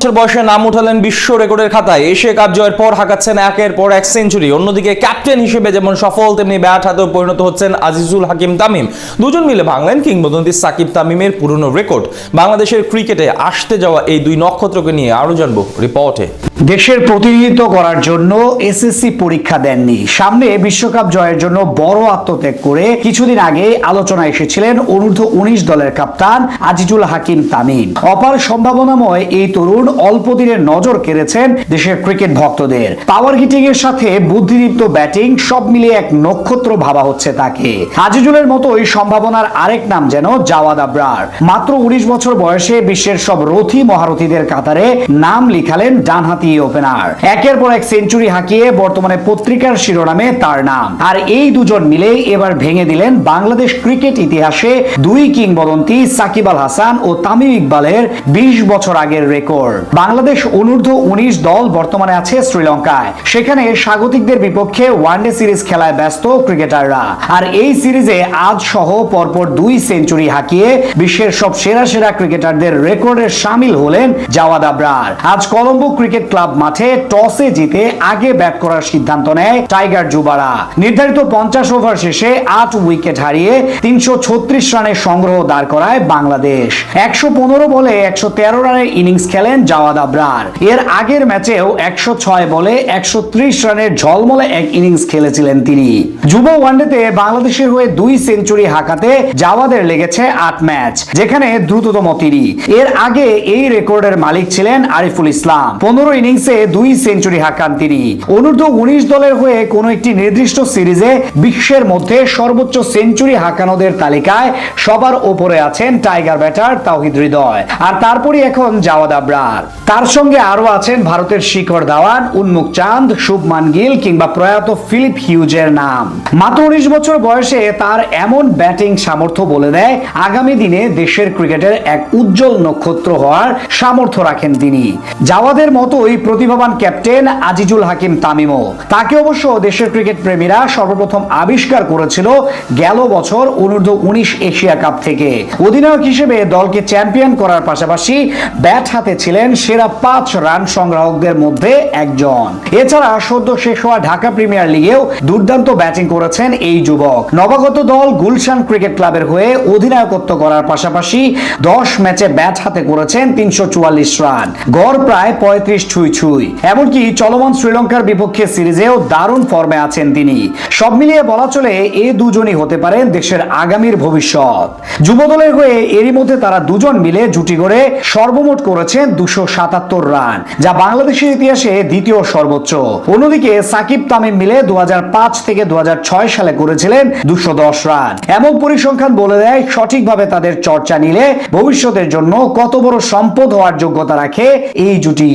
বছর বয়সে নাম উঠালেন বিশ্ব রেকর্ডের খাতায়। এশিয়া কাপ জয়ের পর হাঁকাচ্ছেন একের পর এক সেঞ্চুরি। অন্যদিকে ক্যাপ্টেন হিসেবে যেমন সফল, তেমনি ব্যাট হাতেও পরিণত হচ্ছেন আজিজুল হাকিম তামিম। দুজন মিলে ভাঙলেন কিংবদন্তি সাকিব তামিমের পুরনো রেকর্ড। বাংলাদেশের ক্রিকেটে আসতে যাওয়া এই দুই নক্ষত্রকে নিয়ে আরো জানবো রিপোর্টে। দেশের প্রতিনিধিত্ব করার জন্য এসএসসি পরীক্ষা দেননি, সামনে বিশ্বকাপ জয়ের জন্য বড় আত্মত্যাগ করে কিছুদিন আগে আলোচনায় এসেছিলেন অনূর্ধ্ব 19 দলের কাপ্তান আজিজুল হাকিম তামিম। অপার সম্ভাবনাময় এই তরুণ অল্প দিনের নজর কেড়েছেন দেশের ক্রিকেট ভক্তদের। পাওয়ার হিটিং এর সাথে বুদ্ধিদীপ্ত ব্যাটিং সব মিলিয়ে এক নক্ষত্র ভাবা হচ্ছে তাকে। আজিজুলের মতোই সম্ভাবনার আরেক নাম যেন জাওয়াদ আবরার। মাত্র 19 বছর বয়সে বিশ্বের সব রথী মহারথীদের কাতারে নাম লিখালেন ডানহাতি ওপেনার। একের পর এক সেঞ্চুরি হাঁকিয়ে বর্তমানে পত্রিকার শিরোনামে তার নাম। আর এই দুজন মিলে এবার ভেঙে দিলেন বাংলাদেশ ক্রিকেট ইতিহাসে দুই কিংবদন্তি সাকিব আল হাসান ও তামিম ইকবালের 20 বছর আগের রেকর্ড। বাংলাদেশ অনূর্ধ্ব 19 দল বর্তমানে আছে শ্রীলঙ্কায়। সেখানে স্বাগতিকদের বিপক্ষে ওয়ানডে সিরিজ খেলায় ব্যস্ত ক্রিকেটাররা। আর এই সিরিজে আজ সহ পরপর 2 সেঞ্চুরি হাঁকিয়ে বিশ্বের সব সেরা সেরা ক্রিকেটারদের রেকর্ডে শামিল হলেন জাওয়াদ আবরার। আজ কলম্বো ক্রিকেট ক্লাব মাঠে টসে জিতে আগে ব্যাট করার সিদ্ধান্ত নেয় টাইগার যুবারা। নির্ধারিত 50 ওভার শেষে 8 উইকেট হারিয়ে 336 রানের সংগ্রহ দাঁড় করায় বাংলাদেশ। 115 বলে 113 রানের ইনিংস খেলেন জাওয়াদ আবরার। এর আগের ম্যাচেও 106 বলে 130 রানের ঝলমলে এক ইনিংস খেলেছিলেন তিনি। যুব ওয়ানডেতে বাংলাদেশের হয়ে 2 সেঞ্চুরি হাঁকাতে জাওয়াদের লেগেছে 8 ম্যাচ, যেখানে দ্রুততম তিনি। এর আগে এই রেকর্ডের মালিক ছিলেন আরিফুল ইসলাম। 15 ইনিংসে 2 সেঞ্চুরি হাঁকান তিনি। অনূর্ধ্ব 19 দলের হয়ে কোন একটি নির্দিষ্ট সিরিজে বিশ্বের মধ্যে সর্বোচ্চ সেঞ্চুরি হাঁকানোদের তালিকায় সবার উপরে আছেন টাইগার ব্যাটার তাওহিদ হৃদয়। আর তারপরই এখন জাওয়াদ আবরার। তার সঙ্গে আরো আছেন ভারতের শিখর ধাওয়ান, উন্মুক চাঁদ, শুভমান গিল কিংবা প্রয়াত ফিলিপ হিউজের নাম। মাত্র 19 বছর বয়সে তার এমন ব্যাটিং সামর্থ্য বলে দেয় আগামী দিনে দেশের ক্রিকেটের এক উজ্জ্বল নক্ষত্র হওয়ার সামর্থ্য রাখেন তিনি। জাওয়াদের মতোই প্রতিভাবান ক্যাপ্টেন আজিজুল হাকিম তামিমও। তাকে অবশ্য দেশের ক্রিকেট প্রেমীরা সর্বপ্রথম আবিষ্কার করেছিল গেল বছর অনূর্ধ্ব 19 এশিয়া কাপ থেকে। অধিনায়ক হিসেবে দলকে চ্যাম্পিয়ন করার পাশাপাশি ব্যাট হাতে ছিলেন সেরা 5 রান সংগ্রাহকদের মধ্যে একজন। এছাড়া সদ্য শেষ হওয়া ঢাকা প্রিমিয়ার লিগেও দুর্দান্ত ব্যাটিং করেছেন এই যুবক। নবাগত দল গুলশান ক্রিকেট ক্লাবের হয়ে অধিনায়কত্ব করার পাশাপাশি 10 ম্যাচে ব্যাট হাতে করেছেন 344 রান, গড় প্রায় 35 ছুঁই। এমনকি চলমান শ্রীলঙ্কার বিপক্ষে সিরিজেও দারুণ ফর্মে আছেন তিনি। সব মিলিয়ে বলা চলে এ দুজনই হতে পারেন দেশের আগামীর ভবিষ্যৎ। যুব দলের হয়ে এরই মধ্যে তারা দুজন মিলে জুটি গড়ে সর্বমোট করেছেন 277 রান, যা বাংলাদেশের ইতিহাসে দ্বিতীয় সর্বোচ্চ। অন্যদিকে সাকিব তামিম মিলে 2005 থেকে 2006 সালে করেছিলেন 210 রান। এমন পরিসংখ্যান বলে দেয় সঠিকভাবে তাদের চর্চা নিলে ভবিষ্যতের জন্য কত বড় সম্পদ হওয়ার যোগ্যতা রাখে এই জুটি।